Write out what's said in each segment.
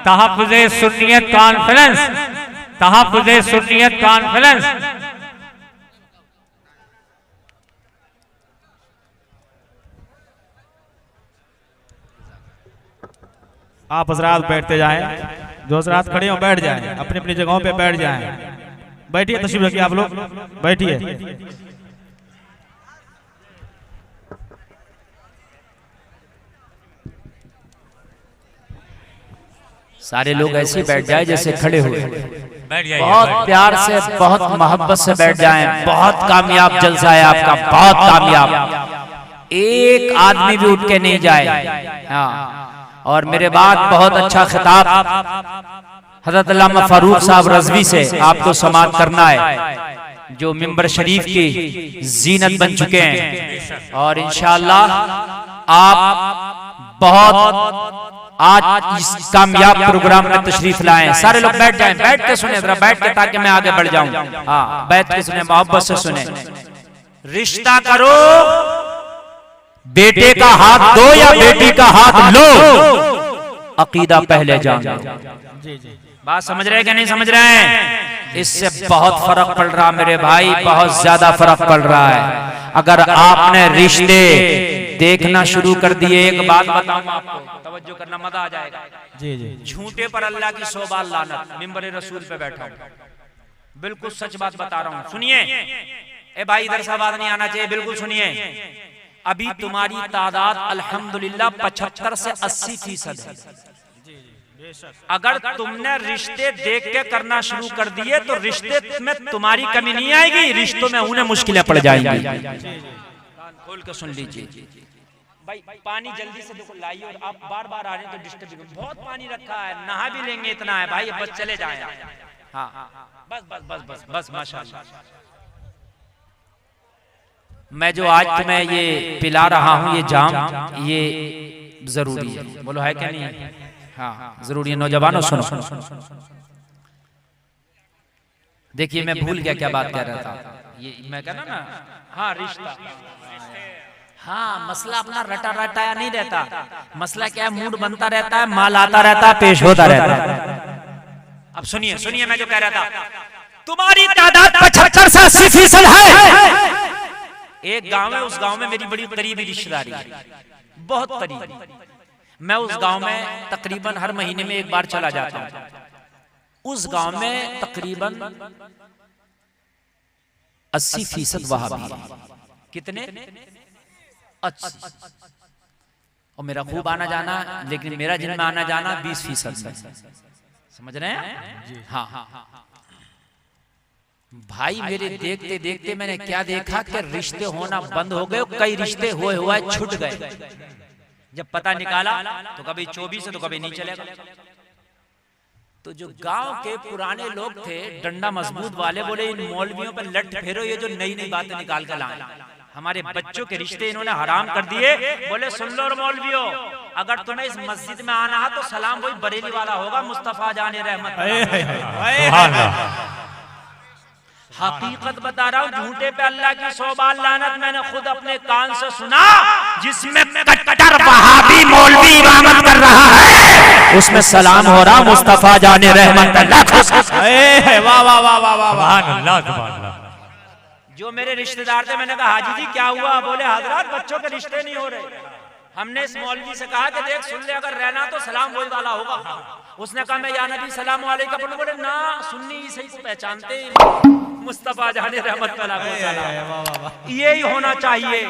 तहफ़्फ़ुज़े सुन्नियत conference, तहफ़्फ़ुज़े सुन्नियत conference. आप हजरात बैठते जाएं, जो हजरात खड़े हो बैठ जाएं, अपनी अपनी जगहों पे बैठ जाएं। बैठिए, तशरीफ रखिए, आप लोग बैठिए। सारे लोग ऐसे ही बैठ जाए जैसे खड़े हुए, बैठ जाइए, बहुत प्यार से, बहुत मोहब्बत से बैठ जाएं। बहुत कामयाब जलसा है आपका, बहुत कामयाब। एक आदमी भी उठ के नहीं जाए। हाँ, और मेरे बाद बहुत अच्छा खिताब हज़रत अल्लामा फारूक साहब रज़वी से आपको समाअत करना है, जो मिंबर शरीफ की जीनत बन चुके हैं। और इंशाअल्लाह आप बहुत आज इस कामयाब प्रोग्राम में तशरीफ लाएं। सारे लोग बैठ जाएं, बैठ के सुने, जरा बैठ के, ताकि मैं आगे बढ़ जाऊं। हाँ, बैठ के सुने, मोहब्बत से सुने। रिश्ता करो, बेटे का हाथ दो या बेटी का हाथ लो, अकीदा पहले जानो। बात समझ रहे हैं कि नहीं समझ रहे हैं? इससे बहुत फर्क पड़ रहा मेरे भाई, बहुत ज्यादा फर्क पड़ रहा है। अगर आपने रिश्ते देखना शुरू कर दिए, एक बात बताऊं आपको, तवज्जो करना, मजा आ जाएगा। जी जी। झूठे पर अल्लाह की 100 बार लानत। मिंबर रसूल पे बैठा हूं, बिल्कुल सच बात बता रहा हूं, सुनिए। ए भाई, इधर से आवाज नहीं आना चाहिए, बिल्कुल सुनिए। अभी तुम्हारी तादाद अल्हम्दुलिल्लाह 75 से 80% है। अगर तुमने रिश्ते देख के करना शुरू कर दिए तो रिश्ते में तुम्हारी कमी नहीं आएगी, रिश्तों में उन्हें मुश्किलें पड़ जाएंगी। खोल के सुन लीजिए भाई, पानी जल्दी से देखो लाइए, और आप बार बार आ रहे हैं तो डिस्टर्ब। बहुत पानी रखा है, नहा भी लेंगे, इतना है भाई, बस चले जाएं। हाँ, बस बस बस बस बस, माशाअल्लाह। मैं जो आज तुम्हें ये पिला रहा हूँ, ये जाम, ये जरूरी है, बोलो है क्या नहीं? हाँ, जरूरी है। नौजवानों सुनो, देखिए मैं भूल गया क्या बात कह रहा था। ये मैं कहना ना, हाँ रिश्ता, हाँ मसला अपना रटा रटाया नहीं रहता। मसला क्या है, मूड बनता रहता है, माल आता रहता है, पेश होता रहता है। अब सुनिए सुनिए, मैं जो कह रहा था, तुम्हारी तादाद 75 से 80% है। एक गांव है, उस गांव में मेरी बड़ी करीबी रिश्तेदारी है, बहुत करीबी। मैं उस गांव में तकरीबन हर महीने में एक बार चला जाता हूं। उस गांव में तकरीबन 80% वहाबी। कितने? 80। और मेरा खूब आना जाना, लेकिन मेरा जिनमें आना जाना 20% है। समझ रहे हैं? हाँ भाई, मेरे देखते देखते मैंने क्या देखा कि रिश्ते होना बंद हो गए, कई रिश्ते हुए हुए छूट गए। जब पता निकाला तो कभी 24 है तो कभी नहीं चलेगा। तो जो गांव के पुराने लोग थे, डंडा मजबूत वाले, बोले इन मौलवियों पर लट फेरो, ये जो नई नई बातें निकाल कर लाए, हमारे बच्चों के रिश्ते इन्होंने हराम कर दिए। बोले सुन लो मौलवियों, अगर तुम्हें इस मस्जिद में आना है तो सलाम वही बरेली वाला होगा, मुस्तफा जाने रहमत। हकीकत बता रहा हूँ, झूठे पे अल्लाह की 100 बार लानत। मैंने खुद अपने कान से सुना, जिसमें कट्टर वहाबी मौलवी इमामत कर रहा है, उसमें सलाम हो रहा, मुस्तफा जाने रहमत। वाह वाह वाह वाह वाह। जो मेरे रिश्तेदार थे, मैंने कहा हाजी जी क्या हुआ? बोले हजरत बच्चों के रिश्ते नहीं हो रहे। हमने इस मौलवी से कहा कि देख सुन ले, अगर रहना तो सलाम वही वाला होगा। उसने कहा मैं या नबी सलाम अलैकुम। बोले ना, सुन्नी ईसाई को पहचानते ही मुस्तफा जाने रहमत अल्लाह। यही होना चाहिए।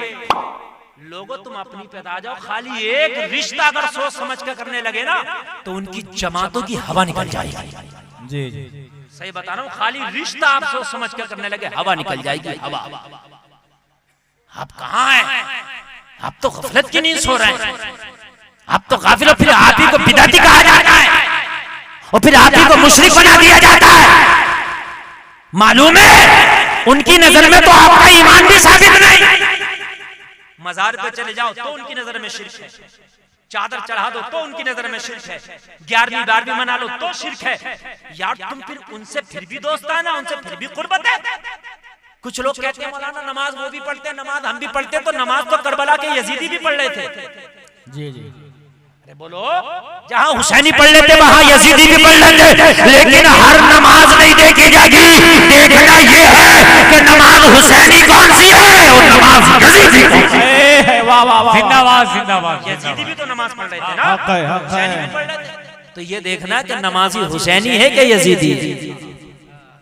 लोगों तुम अपनी पे आ जाओ, खाली एक रिश्ता अगर सोच समझ कर करने लगे ना तो उनकी जमातों की हवा निकल जाएगी। जी जी, सही बता रहा हूँ, खाली रिश्ता आप सोच समझ कर करने लगे, हवा निकल जाएगी, हवा। आप कहाँ हैं? आप तो गफलत की नींद सो रहे हैं। आप तो गाफिल हो, फिर आप ही को बिदअती कहा जाता है और फिर आप ही को मुशरिक बना दिया जाता है। मालूम है उनकी नजर में तो आपका ईमान भी साबित नहीं। मजार पे चले जाओ तो उनकी नजर में शिर्क है, चादर चढ़ा दो तो उनकी नजर में शिर्क है, 11वीं 12वीं मना लो तो शिर्क है। यार तुम फिर उनसे फिर भी दोस्ताना, उनसे फिर भी कुर्बत है। कुछ लोग कहते हैं मौलाना नमाज वो भी पढ़ते हैं, नमाज हम भी पढ़ते हैं। तो नमाज तो करबला के यजीदी भी पढ़ रहे थे। जी जी, बोलो, जहां हुसैनी पढ़ लेते वहां यजीदी भी पढ़ लेते, लेकिन हर नमाज नहीं देखी जाएगी। देखना ये है कि नमाज हुसैनी कौन सी है और नमाज यजीदी कौन सी है। वाह वाह वाह, जिंदाबाद जिंदाबाद। यजीदी भी तो नमाज पढ़ रहे थे ना, हुसैनी भी पढ़ रहे थे। तो ये देखना कि नमाजी हुसैनी है कि यजीदी।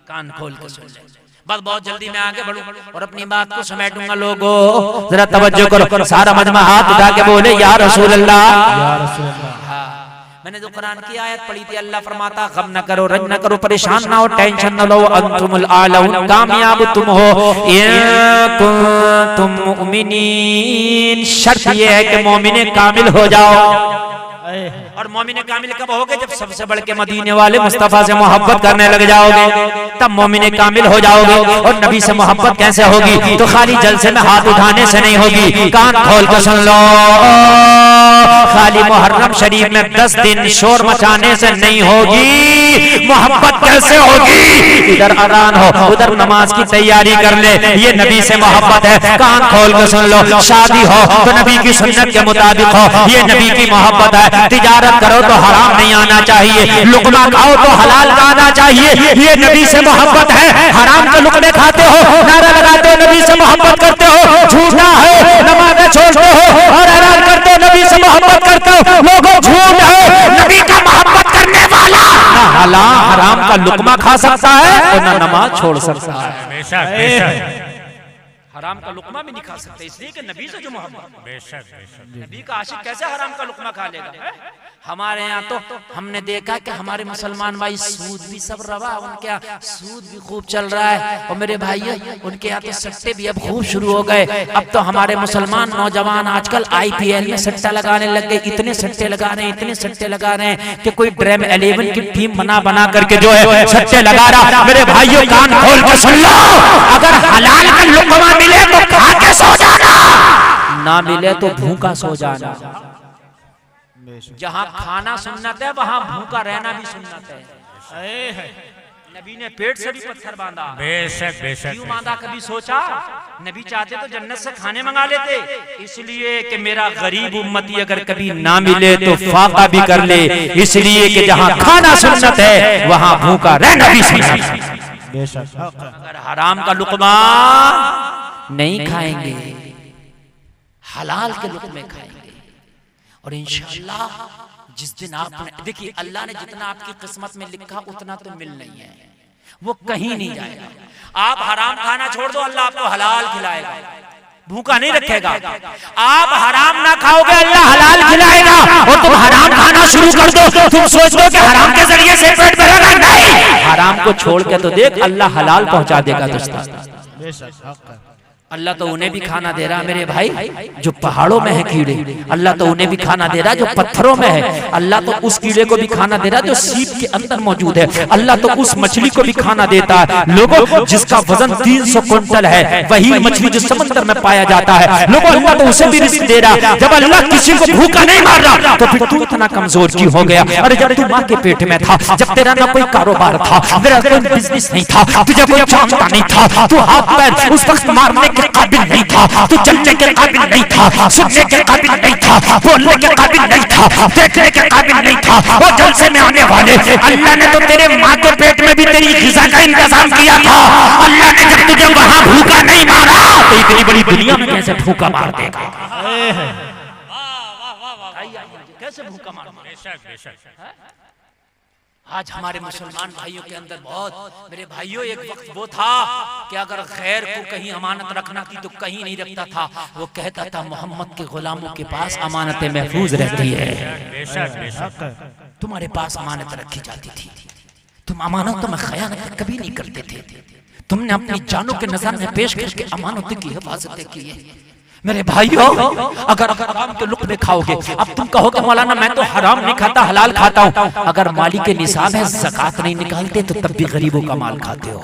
कान खोल के सुन ले। बस बहुत जल्दी मैं आगे बढ़ूं और अपनी बात को समेटूंगा। लोगों जरा तवज्जो करो, सारा मजमा हाथ उठा के बोले या रसूल अल्लाह, या रसूल अल्लाह। मैंने जो कुरान की आयत पढ़ी थी, अल्लाह फरमाता गम न करो, रंज न करो, परेशान ना हो, टेंशन न लो, अंतुमुल आलऊन, कामयाब तुम हो इन कुंतुम मुमिनीन। शर्त ये है कि मोमिन कामिल हो जाओ। और मोमिन कामिल कब होगे? जब सबसे बढ़ के मदीने वाले मुस्तफा से मोहब्बत करने लग जाओगे, तब मोमिन कामिल हो जाओगे। और नबी से मोहब्बत कैसे होगी? तो खाली जलसे में हाथ उठाने से नहीं होगी। कान खोल कर सुन लो, खाली मुहर्रम शरीफ में 10 दिन शोर मचाने से नहीं होगी। मोहब्बत कैसे होगी? इधर अजान हो, उधर नमाज की तैयारी कर ले, ये नबी से मोहब्बत है। कान खोल कर सुन लो, शादी हो तो नबी की सुन्नत के मुताबिक हो, ये नबी की मोहब्बत है। तिजारत करो तो हराम नहीं आना चाहिए, लुकमा खाओ तो हलाल का आना चाहिए, ये नबी से मोहब्बत है। हराम के लुकमे खाते हो, नारा लगाते हो, नबी से मोहब्बत करते हो, झूठा है, नमाज़ें छोड़ते हो और ऐलान करते हो नबी से मोहब्बत करते हो। लोगों झूठ है, नबी का मोहब्बत करने वाला ना हराम का लुकमा खा सकता है और ना नमाज छोड़ सकता है। बेशक बेशक। हराम का लुकमा भी नहीं खा सकते, इसलिए कि नबी से जो मोहब्बत। बेशक बेशक। नबी का आशिक कैसे हराम का लुकमा खा लेगा? हमारे यहाँ तो हमने देखा कि हमारे मुसलमान भाई सूद भी सब रवा, उनके यहाँ सूद भी खूब चल रहा है। और मेरे भाई उनके यहाँ तो सट्टे भी अब खूब शुरू हो गए। अब तो हमारे मुसलमान नौजवान आजकल IPL में सट्टा लगाने लग गए। इतने सट्टे लगा रहे हैं, इतने सट्टे लगा रहे हैं कि कोई ड्रीम 11 की टीम बना करके जो है सट्टे लगा रहा। मेरे भाइयों कान खोल के सुन लो, अगर हलाल का लुकमा मिले तो खा के सो जाना, ना मिले तो भूखा सो जाना। जहां खाना सुन्नत है वहां भूखा रहना भी सुन्नत है। नबी ने पेट से भी पत्थर बांधा। बेशक बेशक। क्यों बांधा? कभी सोचा? नबी चाहते तो जन्नत से खाने मंगा लेते, इसलिए कि मेरा गरीब उम्मती अगर कभी ना मिले तो फाका भी कर ले, इसलिए कि जहां खाना सुन्नत है वहां भूखा रहना भी सुन्नत है। अगर हराम का लुकमा नहीं खाएंगे, हलाल के लुकमे खाएंगे, और इंशाअल्लाह जिस दिन आपने देखिए, अल्लाह ने जितना आपकी किस्मत में लिखा उतना तो मिल नहीं है, वो कहीं नहीं जाएगा। आप हराम खाना छोड़ दो, अल्लाह आपको हलाल खिलाएगा, भूखा नहीं रखेगा। आप हराम ना खाओगे, अल्लाह हलाल खिलाएगा। और तुम हराम खाना शुरू कर दो, तुम सोच दो कि हराम के जरिए से पेट भरेगा, नहीं। हराम को छोड़ के तो देख, अल्लाह हलाल पहुंचा देगा दोस्तों। अल्लाह तो उन्हें भी खाना दे रहा मेरे भाई जो पहाड़ों में है कीड़े, अल्लाह तो उन्हें भी खाना दे रहा जो पत्थरों में है, अल्लाह तो उस कीड़े को भी खाना दे रहा जो सीप के अंदर मौजूद है, अल्लाह तो उस मछली को भी खाना देता है। लोगों जिसका वजन 300 क्विंटल है, वही मछली जो समंदर में पाया जाता है, लोगों अल्लाह तो उसे भी रिस्क दे रहा। जब अल्लाह किसी को भूखा नहीं मार रहा तो फिर तू इतना कमजोर क्यों हो गया? अरे जब तू माँ के पेट में था, जब तेरा ना कोई कारोबार था, तेरा कोई बिजनेस नहीं था, तुझे कोई चांदा नहीं था, तू हाथ पैर उस वक्त मारने के काबिल नहीं था, तू चलने के काबिल नहीं था, सुनने के काबिल नहीं था, बोलने के काबिल नहीं था, देखने के काबिल नहीं था। वो जलसे में आने वाले अल्लाह ने तो तेरे माँ के पेट में भी तेरी ग़िज़ा का इंतजाम किया था। अल्लाह ने जब तुझे वहां भूखा नहीं मारा तो इतनी बड़ी दुनिया में कैसे भूखा मार देगा? कैसे भूखा मार? बेशक बेशक। आज हमारे मुसलमान भाइयों के अंदर बहुत, मेरे भाइयों एक वक्त वो था कि अगर खैर को कहीं अमानत रखना थी तो कहीं नहीं रखता था। वो कहता था मोहम्मद के गुलामों के पास अमानतें महफूज रहती है। बेशक बेशक। तुम्हारे पास अमानत रखी जाती थी, तुम अमानतों में खयानत कभी नहीं करते थे, तुमने अपनी जानों के नजर में पेश करके अमानत की हिफाजत की है। मेरे भाइयों अगर हराम के लुक़मे खाओगे, अब तुम कहोगे मौलाना मैं तो हराम नहीं खाता, हलाल खाता हूँ। अगर माली के निसाब है, ज़कात नहीं निकालते तो तब भी गरीबों का माल खाते हो।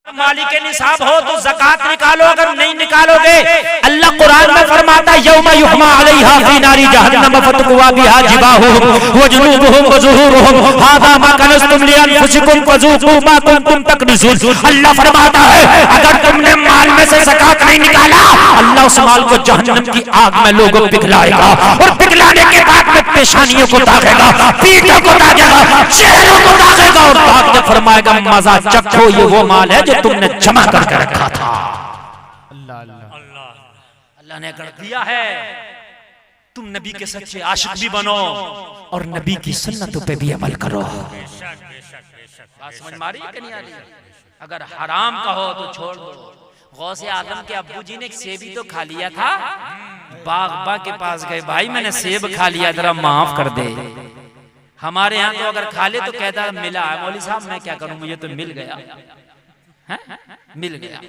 मालिक निसाब हो तो ज़कात निकालो, अगर नहीं निकालोगे अल्लाह कुरान में फरमाता है यौमा युहमा अलैहा फी नारी जहन्नम फतकुवा बिहा जिबाहुहुम व जुनूबुहुम व ज़ुहूरुहुम हादा मा कनज़्तुम लिअनफुसिकुम फज़ूक़ू मा कुंतुम तकनिज़ून। अल्लाह फरमाता है अगर तुमने माल में से ज़कात नहीं निकाला, अल्लाह उस माल को जहन्नम की आग में लोगों को पिघलाएगा और पिघलाने के बाद में पेशानियों को दागेगा, पीठों को दागेगा, चेहरों को दागेगा और दाग के फरमाएगा मजा चखो, ये वो माल है जो तुमने जमा करके रखा था। अल्लाह अल्लाह अल्लाह ने कर दिया है। तुम नबी के सच्चे आशिक भी बनो और नबी की सुन्नतों पे भी अमल करो। बात समझ में आ रही है कि नहीं आ रही है? अगर हराम का हो तो छोड़ दो। गौसे आदम के अब्बू जी ने एक सेब ही तो खा लिया था, बागबा के पास गए, भाई मैंने सेब खा लिया, जरा माफ कर दे। हमारे यहाँ तो अगर खा ले तो कहता मिला है मौलवी साहब, मैं क्या करूं, मुझे तो मिल गया है, मिल गया,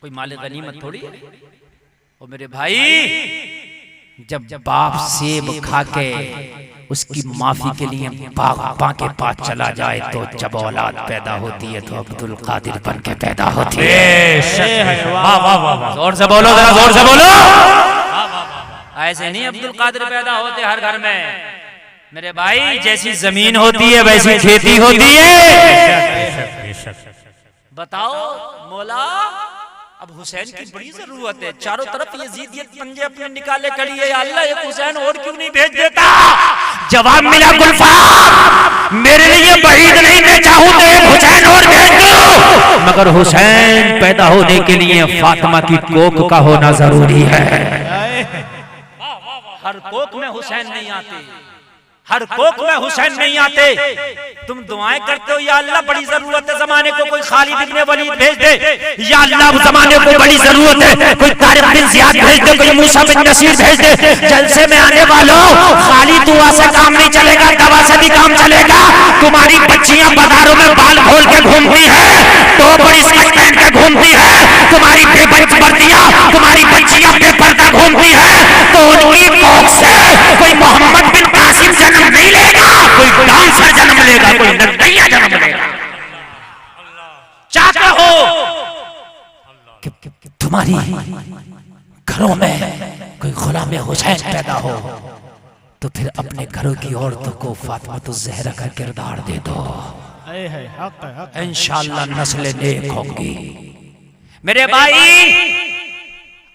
कोई मालिक गनीमत थोड़ी है। और मेरे भाई जब बाप सेब खा के उसकी माफी के लिए बागबा के पास चला जाए तो जब औलाद पैदा होती है तो अब्दुल कादिर बन के पैदा होती है। वाह वाह वाह, जोर से बोलो, जरा जोर से बोलो। ऐसे नहीं अब्दुल कादिर पैदा होते हर घर में मेरे भाई, जैसी जमीन होती है वैसी खेती होती है। बताओ मौला, अब हुसैन की बड़ी जरूरत है, चारों तरफ यजीदियत पंजे अपने निकाले खड़ी है, अल्लाह एक हुसैन और क्यों नहीं भेज देता? जवाब मिला गुलफार, मेरे लिए बहीद नहीं, मैं चाहूं तो एक हुसैन और भेज दो, मगर हुसैन पैदा होने के लिए फातिमा की कोख का होना जरूरी है। हर कोख में हुसैन नहीं आते, हर कोख में हुसैन नहीं आते। तुम दुआएं करते हो या अल्लाह बड़ी जरूरत है जमाने को कोई खालिद इब्ने वलीद भेज दे, या अल्लाह जमाने को बड़ी जरूरत है कोई तारिक बिन जियाद भेज दे, कोई मूसा बिन नसीर भेज दे। जलसे में आने वालों, खाली दुआ से काम नहीं चलेगा, दवा से भी काम चलेगा। तुम्हारी बच्चियां बाजारों में बाल खोल के घूमती है, तो बड़ी स्कर्ट पहन के घूमती है, तुम्हारी बेपर्दियां, तुम्हारी बच्चियां बेपर्दा घूमती है, तो उनकी कोख से कोई मोहम्मद बिन कासिम जन्म नहीं लेगा, कोई डांसर जन्म लेगा, कोई नर्तकिया जन्म लेगा। चाहते हो कि तुम्हारी घरों में कोई गुलाम हुसैन पैदा हो, तो फिर अपने घरों की औरतों को फातिमा ज़हरा का किरदार दे दो, इंशाअल्लाह नस्लें नेक होंगी। मेरे भाई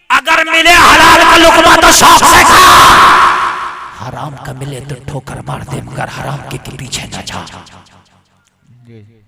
अगर मिले हलाल का लुक़मा तो शौक से खा, हराम का मिले तो ठोकर मार दे, मगर हराम के पीछे न जा।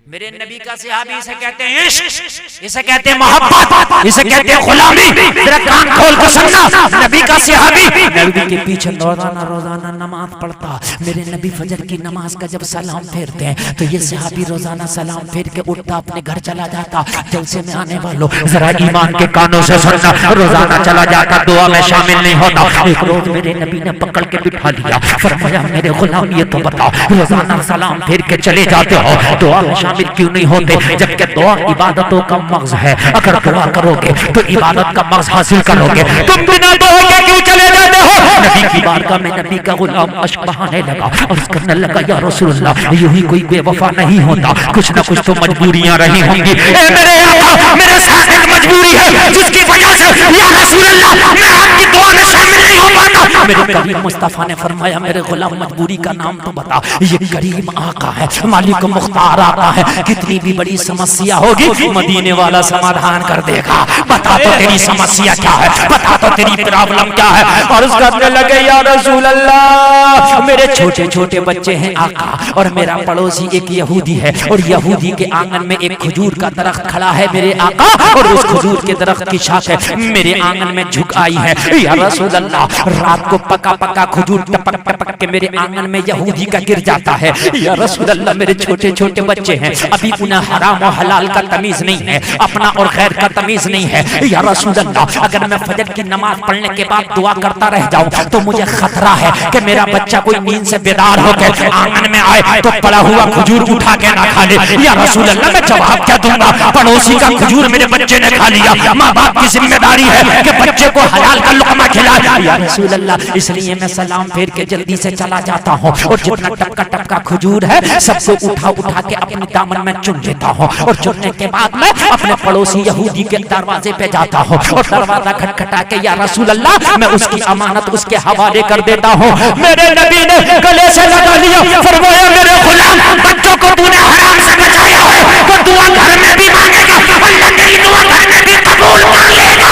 मेरे नबी का सहाबी इसे कहते हैं इश्क, इसे कहते हैं मोहब्बत, इसे कहते हैं गुलामी। तेरा कान खोल कर सुनना, नबी का सहाबी नबी के पीछे रोजाना नमाज पढ़ता। मेरे नबी फजर की नमाज का जब सलाम फेरते हैं तो ये सहाबी रोजाना सलाम फेर के उठता, अपने घर चला जाता। जलसे में आने वालों जरा ईमान के कानों से सुनना, रोजाना चला जाता, दुआ में शामिल नहीं होता। एक रोज मेरे नबी ने पकड़ के बिठा लिया, फरमाया मेरे गुलाम ये तो बताओ, रोजाना सलाम फेर के चले जाते हो, दुआ में शामिल क्यों नहीं होते? जबकि दुआ इबादतों का मग़ज़ है, अगर दुआ करोगे तो इबादत का मग़ज़ हासिल करोगे। तुम बिना दुआ के क्यों चले जाते हो? नबी की बारगाह में नबी का गुलाम अश्क बहाने लगा और कहने लगा या रसूलल्लाह, यूं ही कोई बेवफा नहीं होता, कुछ न कुछ तो मजबूरियां रही होंगी। मेरे आका, मेरे साथ एक मजबूरी है जिसकी वजह से या रसूलल्लाह मैं आपकी दुआ में शामिल नहीं हो पाता। मेरे करीम मुस्तफा ने फरमाया मेरे गुलाम मजबूरी का नाम तो बता। ये करीम आका है, मालिक मुख्तार आका है, कितनी भी बड़ी समस्या होगी मदीने वाला समाधान कर देगा। बता तो तेरी समस्या क्या है, बता तो तेरी प्रॉब्लम क्या है। और उसका कहने लगे या रसूल अल्लाह, मेरे छोटे छोटे बच्चे हैं आका, और मेरा पड़ोसी एक यहूदी है, और यहूदी के आंगन में एक खजूर का दरख्त खड़ा है मेरे आका, और उस खजूर के दरख्त की शाखें मेरे आंगन में झुक आई है। या रसूल अल्लाह, रात को पका पका खजूर टपक टपक के मेरे आंगन में यहूदी का गिर जाता है। या रसूल अल्लाह, मेरे छोटे छोटे बच्चे हैं, अभी उन्हें हराम और हलाल का तमीज नहीं है, अपना और गैर का तमीज नहीं है। या रसूल अल्लाह, अगर मैं फजर की नमाज पढ़ने के बाद दुआ करता रह जाऊं तो मुझे खतरा है कि मेरा बच्चा कोई नींद से बेदार होकर आंगन में आए तो पड़ा हुआ खजूर उठा के ना खा ले। या रसूल अल्लाह, मैं जवाब क्या दूंगा? पड़ोसी का खजूर मेरे बच्चे ने खा लिया। माँ बाप की जिम्मेदारी है कि बच्चे को हलाल का लुकमा खिला या रसूल अल्लाह, इसलिए मैं सलाम फेर के जल्दी से चला जाता हूँ और जितना टपका टपका खजूर है सबको उठा उठा के अपने दामन में चुन लेता हूँ और चुनने के बाद मैं अपने पड़ोसी यहूदी के दरवाजे पे जाता हूँ और दरवाजा खटखटा के या रसूल अल्लाह मैं उसकी अमानत उसके हवाले कर देता हूँ। मेरे नबी ने गले से लगा लिया, फरमाया मेरे गुलाम बच्चों को तूने हराम से बचाया है तो दुआ घर में भी मांगेगा, अल्लाह तेरी दुआ घर में भी कबूल कर लेगा।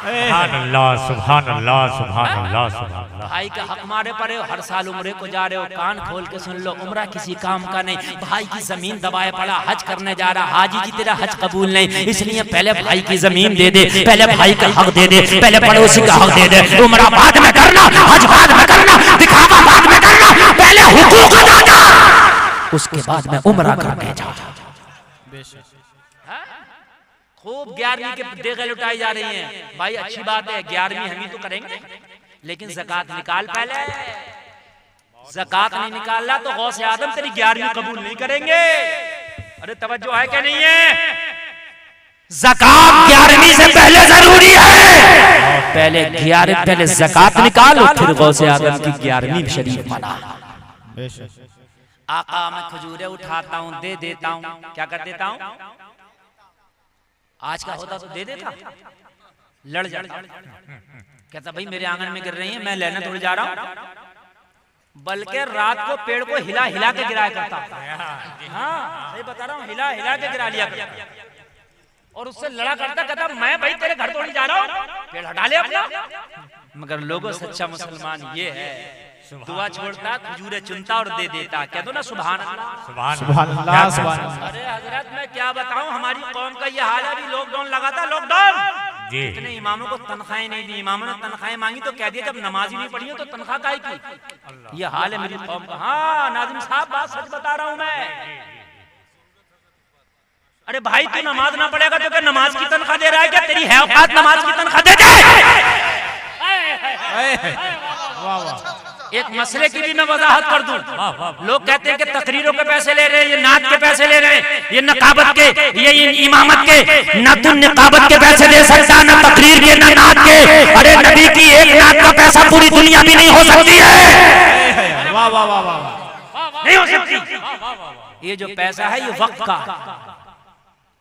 सुभान अल्लाह सुभान अल्लाह सुभान अल्लाह सुभान अल्लाह। भाई का हक मारे पड़े हो, हर साल उम्रे को जा रहे हो, कान खोल के सुन लो, उम्रा किसी काम का नहीं। भाई की जमीन दबाए पड़ा, हज करने जा रहा, हाजी जी तेरा हज कबूल नहीं, इसलिए पहले भाई की जमीन दे दे, पहले भाई का हक दे दे, पहले पड़ोसी का हक दे दे। उम्रा बाद में करना, हज बाद में करना, दिखावा बाद में करना, पहले हुकूक अदा कर, उसके बाद में उम्रा करने जा। खूब 11वीं के देगे लुटाई जा रही हैं भाई, अच्छी बात है, 11वीं हम ही तो करेंगे, लेकिन ज़कात निकाल पहले। ज़कात नहीं निकालना तो गौसे आदम तेरी 11वीं कबूल नहीं करेंगे। अरे तवज्जो है क्या नहीं है? ज़कात 11वीं से पहले जरूरी है, पहले 11 पहले ज़कात निकाल फिर गौसे आदम की 11वीं शरीफ मना। आका मैं खजूरें उठाता हूँ, दे देता हूँ, क्या कर देता हूँ? आज का होता तो दे देता, लड़ जाता, कहता भाई मेरे आंगन में गिर रही है, मैं लेने थोड़ी जा रहा हूँ, बल्कि रात को पेड़ को हिला हिला के गिराया करता। हाँ सही बता रहा हूँ, हिला हिला के गिरा लिया करता और उससे लड़ा करता, कहता मैं भाई तेरे घर थोड़ी जा रहा हूँ, पेड़ हटा ले अपना। मगर लोगों सच्चा मुसलमान ये है, दुआ छोड़ता, खजूरें चुनता और दे देता। कह दो ना सुभान अल्लाह सुभान अल्लाह सुभान। अरे हजरत मैं क्या बताऊं, हमारी कौम का ये हाल है, अभी लॉकडाउन लगा था, लॉकडाउन जी। इतने इमामों को तनख्वाहें नहीं दी, इमामों ने तनख्वाहें मांगी तो कह दिया जब नमाज ही नहीं पढ़ी हो तो तनख्वाह काहे की। ये हाल है मेरी कौम का। हाँ नाज़िम साहब बात सच बता रहा हूं मैं। अरे भाई तू नमाज ना पढ़ेगा तो क्या नमाज की तनख्वाह दे रहा है क्या? तेरी है औकात नमाज की तनख्वाह दे दे। एक मसले की भी मैं वजाहत कर दूं। लोग कहते हैं कि तकरीरों के पैसे ले रहे हैं, ये नात के पैसे ले रहे हैं, ये नकाबत के, ये इमामत के। न तुम नकाबत के पैसे दे सकता, न तकरीर के, न नात के। अरे नबी की एक नात का पैसा पूरी दुनिया भी नहीं हो सकती है। वाह वाह वाह वाह, नहीं हो सकती। ये जो पैसा है ये वक्त का,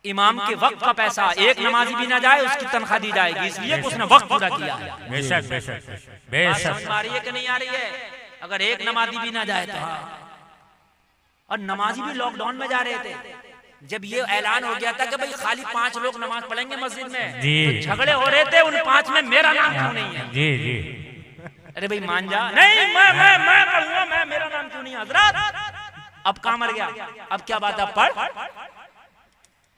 इमाम के वक्त का पैसा, एक नमाजी भी ना जाए उसकी तनख्वाह दी जाएगी, इसलिए उसने वक्त पूरा किया। बेशक बेशक बेशक। समझ आ रही है कि नहीं आ रही है? अगर एक नमाजी भी ना जाए तो। और नमाजी भी लॉकडाउन में जा रहे थे, जब ये ऐलान हो गया था कि भाई खाली 5 लोग नमाज पढ़ेंगे मस्जिद में, तो झगड़े हो रहे थे उन 5 में मेरा नाम क्यों नहीं है? जी जी। अरे भाई मान जा, नहीं मैं पढ़ूंगा, मैं मेरा नाम क्यों नहीं? हजरत अब कहाँ मर गया, अब क्या बात है, पढ़।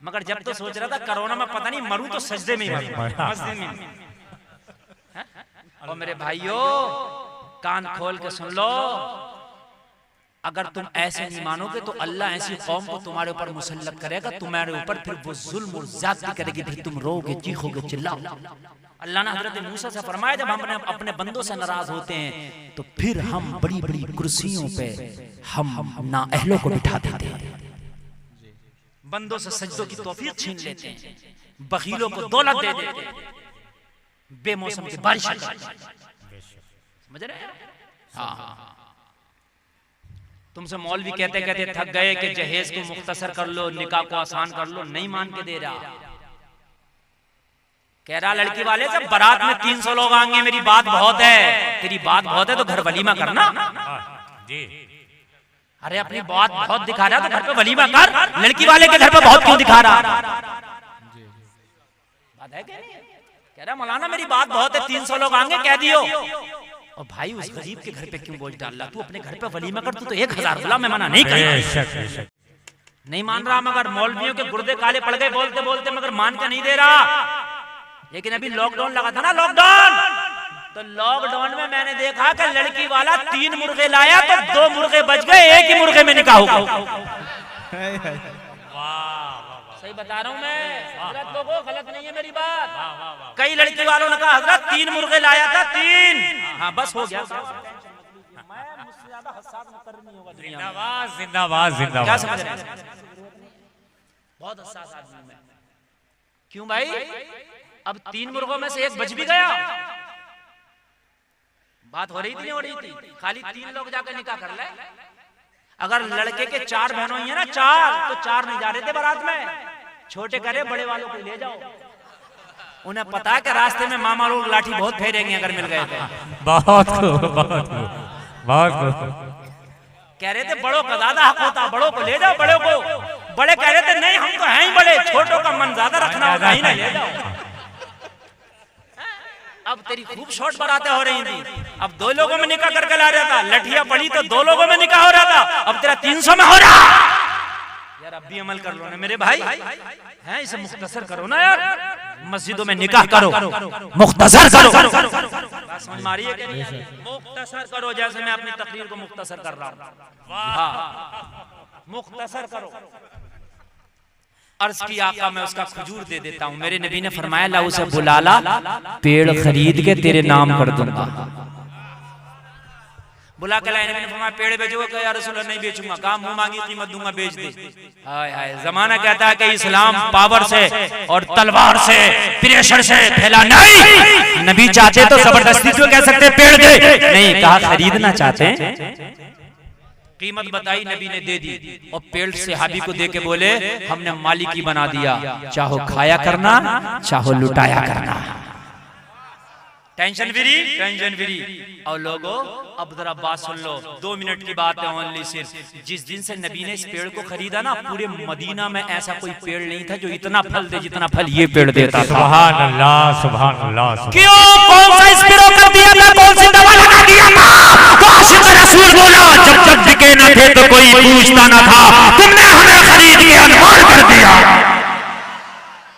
मगर जब तो सोच रहा था कोरोना में पता नहीं मरूं तो सजदे में ही मरूं, मस्जिद में। और मेरे भाइयों कान खोल के सुन लो, अगर तुम ऐसे नहीं मानोगे तो अल्लाह ऐसी कौम को तुम्हारे ऊपर मुसल्लत करेगा, तुम्हारे ऊपर फिर वो जुल्म और ज़्यादती करेगी, फिर तुम रोगे, चीखोगे, चिल्लाओगे। अल्लाह ने हजरत मूसा से फरमाया जब हम अपने बंदों से नाराज होते हैं तो फिर हम बड़ी बड़ी कुर्सियों पे हम नाअहलों को बिठा देते हैं, बंदों से सजदों की तौफीक छीन लेते हैं, बखीलों को दौलत दे देते हैं, बेमौसम की बारिश समझ रहे हैं? हाँ तुमसे मौलवी कहते कहते थक गए कि जहेज को मुख्तसर कर लो, निकाह को आसान कर लो, नहीं मान के दे रहा। कह रहा लड़की वाले जब बारात में 300 लोग आएंगे, मेरी बात बहुत है, तेरी बात बहुत है तो घर वलीमा करना। जी। अरे अपनी बात बहुत दिखा रहा तो घर पे वलीमा कर, लड़की वाले के घर पे बहुत क्यों दिखा रहा? बात है क्या नहीं? कह रहा मौलाना मेरी बात बहुत है, 300 लोग आएंगे कह दियो। और भाई उस गरीब के घर पे क्यों बोझ डाल रहा? तू अपने घर पे वलीमा कर, तू तो 1000 बुला, मैं मना नहीं कर। नहीं मान रहा, मगर मौलवियों के गुर्दे काले पड़ गए बोलते बोलते, मगर मान के नहीं दे रहा। लेकिन अभी लॉकडाउन लगा था ना, लॉकडाउन, तो लॉकडाउन में मैंने देखा कि लड़की वाला 3 मुर्गे लाया तो 2 मुर्गे बच गए, एक ही मुर्गे में निकाह हुआ। सही बता रहा हूं मैं, हजरत लोगों गलत नहीं है मेरी बात। कई लड़की वालों ने कहा हजरत 3 मुर्गे लाया था, 3। हाँ बस हो गया। मैं मुझसे ज्यादा हसास मुकर्रम नहीं होगा दुनिया में। जिंदाबाद जिंदाबाद जिंदाबाद। क्या समझ रहे हैं? बहुत हसास आदमी मैं। क्यों भाई? अब 3 मुर्गों में से एक बच भी गया। बात हो रही थी नहीं हो रही थी, खाली 3 लोग जाकर निकाह कर ले। अगर लड़के के 4 बहनों ही है ना 4, तो 4 नहीं जा रहे थे बारात में, छोटे करे बड़े वालों को ले जाओ। उन्हें पता है कि रास्ते में मामा लोग लाठी बहुत फेरेंगे अगर मिल गए थे। बहुत खूब, बहुत खूब, बहुत खूब। कह रहे थे बड़ों का ज्यादा हक होता, बड़ों को ले जाओ बड़ों को। बड़े कह रहे थे नहीं हम तो हैं ही बड़े, छोटों का मन ज्यादा रखना होगा ही ना ले जाओ। अब तेरी खूब शॉर्ट बारातें हो रही थी, अब 2 लोगों में निकाह करके ला रहा था, लठिया पड़ी तो 2 लोगों में निकाह हो रहा था, अब तेरा 300 में हो रहा। यार अब भी अमल कर लो ना मेरे भाई, हैं इसे मुख्तसर करो ना यार, मस्जिदों में निकाह करो, मुख्तसर करो। बात समझ में आ रही है कि नहीं? मुख्तसर करो, जैसे मैं अपनी तकरीर को मुख्तसर कर रहा हूँ। हाँ मुख्तसर करो। अर्ज की आका मैं उसका खजूर दे देता हूँ। मेरे नबी ने फरमाया ला उसे बुलाला, पेड़ खरीद के तेरे नाम कर दूंगा। बुला के लाए, नबी ने फरमाया पेड़ बेचोगे? कहा या रसूल अल्लाह नहीं बेचूंगा। कहा मुंह मांगी कीमत दूंगा, बेच दे। हाय हाय, जमाना कहता है कि इस्लाम पावर से और तलवार से प्रेशर से फैला नहीं। नबी चाहते तो जबरदस्ती क्यों कह सकते पेड़ दे, नहीं कहा खरीदना चाहते हैं। कीमत बताई, नबी ने दे दी और पेड़ सहाबी को दे के बोले हमने मालिकी बना दिया, चाहो खाया करना चाहो लुटाया करना। Tension free, tension free. और लोगों अब जरा बात सुन लो, 2 मिनट की बात है ओनली सिर्फ। जिस दिन से नबी ने इस पेड़ को खरीदा ना, पूरे मदीना में ऐसा कोई पेड़ नहीं था जो इतना फल दे जितना फल ये पेड़ देता था। सुभान अल्लाह, सुभान अल्लाह। क्यों? कौन सा स्प्रे कर दिया था, कौन सी दवा लगा दिया था? तो आशिक रसूल बोला जब जब बिके न थे तो कोई पूछता न था, तुमने हमें खरीद के अनमोल कर दिया।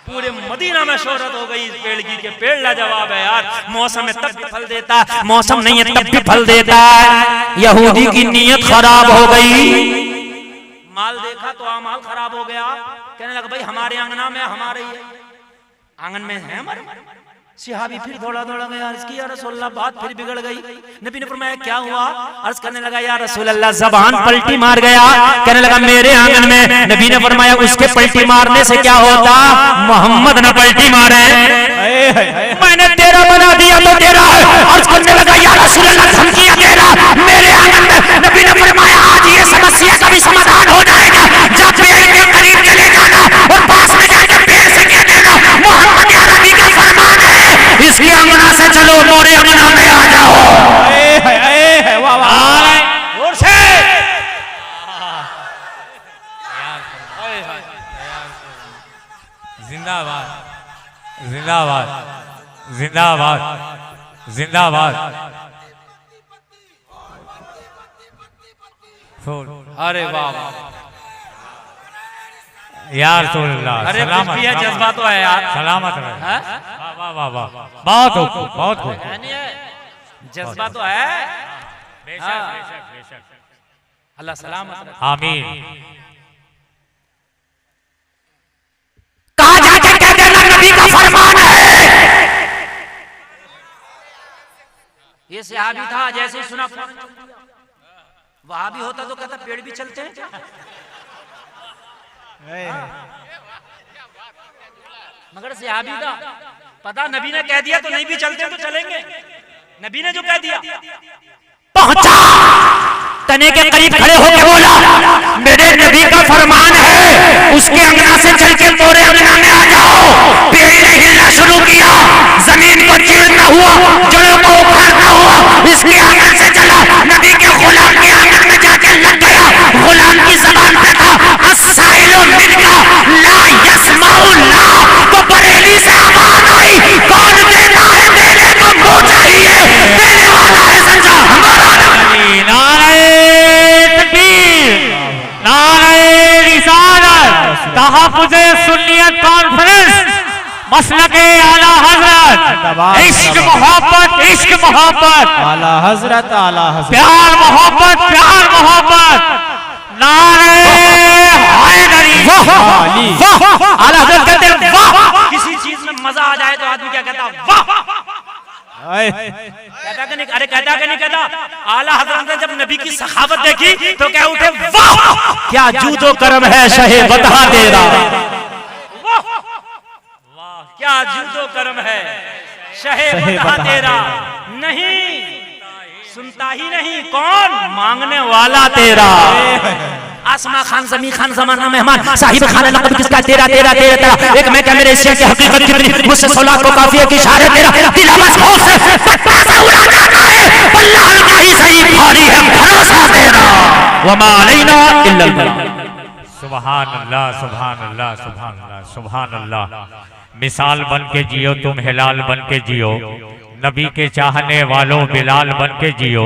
पूरे मदीना में शोहरत हो गई इस पेड़ की, के पेड़ लाजवाब है यार, मौसम में तब भी फल देता है, मौसम नहीं है तब भी फल देता है। यहूदी की नीयत खराब हो गई, माल देखा तो माल खराब हो गया, कहने लगा भाई हमारे आंगना में हमारे ही आंगन में है हमारे। सिहाबी फिर दौड़ा दौड़ा गया, अर्ज की या रसूलल्लाह बात फिर बिगड़ गई। नबी ने फरमाया क्या हुआ? अर्ज करने लगा या रसूलल्लाह जबान पलटी मार गया, कहने लगा मेरे आंगन में। नबी ने फरमाया उसके पलटी मारने से क्या होता, मोहम्मद ने पलटी मारे, मैंने तेरा बना दिया तो तेरा है। अर्ज करने लगा या रसूलल्लाह धमकियां दे रहा मेरे आंगन में। नबी ने फरमाया आज ये समस्या का भी समाधान हो जाएगा, जब पेड़ के करीब चले जाना और पास में जाकर पेड़ से कह देना मोहम्मद या नबी का फरमान है, इसकी अंगना से चलो मोरे अंगना में आ जाओ। वाह वाह, और से जिंदाबाद, जिंदाबाद, जिंदाबाद, जिंदाबाद। अरे वाह यार रसूलल्लाह, अरे कुछ भी है, जज्बा तो है यार, सलामत रहे। वाह वाह वाह, बहुत खूब, बहुत खूब, जज्बा तो है। बेशक बेशक बेशक। अल्लाह सलामत रखे। आमीन। कहा जाके कह देना नबी का फरमान है। ये सहाबी था, जैसे ही सुना वहां भी होता तो कहता पेड़ भी चलते हैं क्या? मगर सहाबी था, पता नबी ने कह दिया तो नहीं भी चलते तो चलेंगे। नबी ने जो कह दिया पहुंचा, तने के करीब खड़े होकर बोला मेरे नबी का फरमान है, उसके अंगना से चल के मोरे अंगना में आ जाओ। पेड़ ने हिलना शुरू किया, जमीन को चीरना हुआ, जड़ों को उखाड़ना हुआ, इसके आंगन से चला, नबी के गुलाम के आंगन में जाके लग गया। गुलाम की जबान पे था अस्साइलु मिनका ला यस्माउ ला, तो बरेली से आवाज आई कौन देता है, देने को मुंह चाहिए, देने वाला है सच्चा हमारा। तहफ़्फ़ुज़े सुन्नियत कॉन्फ्रेंस मसलके आला हजरत, इश्क मोहब्बत, इश्क मोहब्बत, आला हजरत, आला हजरत, प्यार मोहब्बत, प्यार मोहब्बत, नारे हैदरी, आला हजरत कहते हैं वाह। किसी चीज में मजा आ जाए तो आदमी क्या कहता है वाह। कहता कि नहीं, अरे कहता कि नहीं कहता। आला हजरत ने जब नबी की सखावत देखी तो क्या उठे वाह, क्या जूदो करम है शहे बता दे रहा। वाह क्या जुदो कर्म है, शहे शहे बता बता तेरा नहीं, सुनता ही नहीं कौन मांगने वाला तेरा। आसमा खान, जमी खान, जमाना मेहमान, साहिब खान, लक़ब किसका तेरा तेरा तेरा तेरा, एक मैं क्या मेरे एशिया की हकीकत कितनी, मुझसे 16 को काफिया की इशारे तेरा, दिल आवाज मौत से पटपटा उड़ा जाता है, अल्लाह का ही सही भारी है भरोसा तेरा, वमा अलैना इल्लल बलाग। सुभान अल्लाह, सुभान अल्लाह, सुभान अल्लाह, सुभान अल्लाह। मिसाल बन के जियो तुम, हिलाल बन के जियो, नबी के चाहने वालों बिलाल बन के जियो,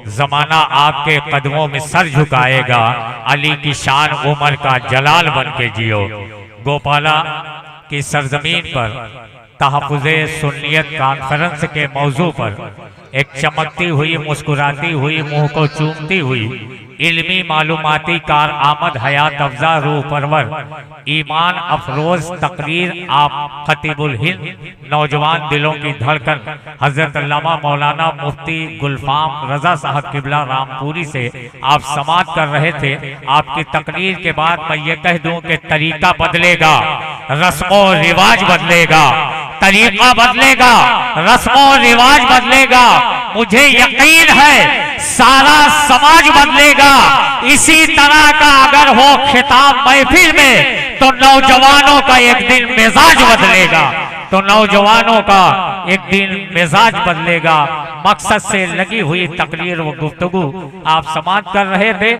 जमाना आपके कदमों में सर झुकाएगा, अली की शान उमर का जलाल बन के जियो। गोपाला की सरजमीन पर तहफ़्फ़ुज़े सुन्नियत कॉन्फ्रेंस के मौजू पर एक चमकती हुई, मुस्कुराती हुई, मुंह को चूमती हुई, इल्मी मालूमाती कार आमद, हयात अफजा, रूह परवर, ईमान अफरोज तकरीर आप खतीबुल हिंद, नौजवान दिलों की धड़कन हजरत अल्लामा मौलाना मुफ्ती गुलफाम रजा साहब किबला रामपुरी से आप समाअत कर रहे थे। आपकी तकरीर के बाद मैं ये कह दूं कि तरीका बदलेगा, रस्मों रिवाज बदलेगा, तरीका बदलेगा, रस्मों रिवाज बदलेगा। मुझे यकीन है सारा समाज बदलेगा। इसी तरह का अगर हो खिताब महफिल में तो नौजवानों का एक दिन मिजाज बदलेगा, तो नौजवानों का एक दिन मिजाज बदलेगा। मकसद से लगी हुई तकरीर व गुफ्तगू आप समाअत कर रहे थे।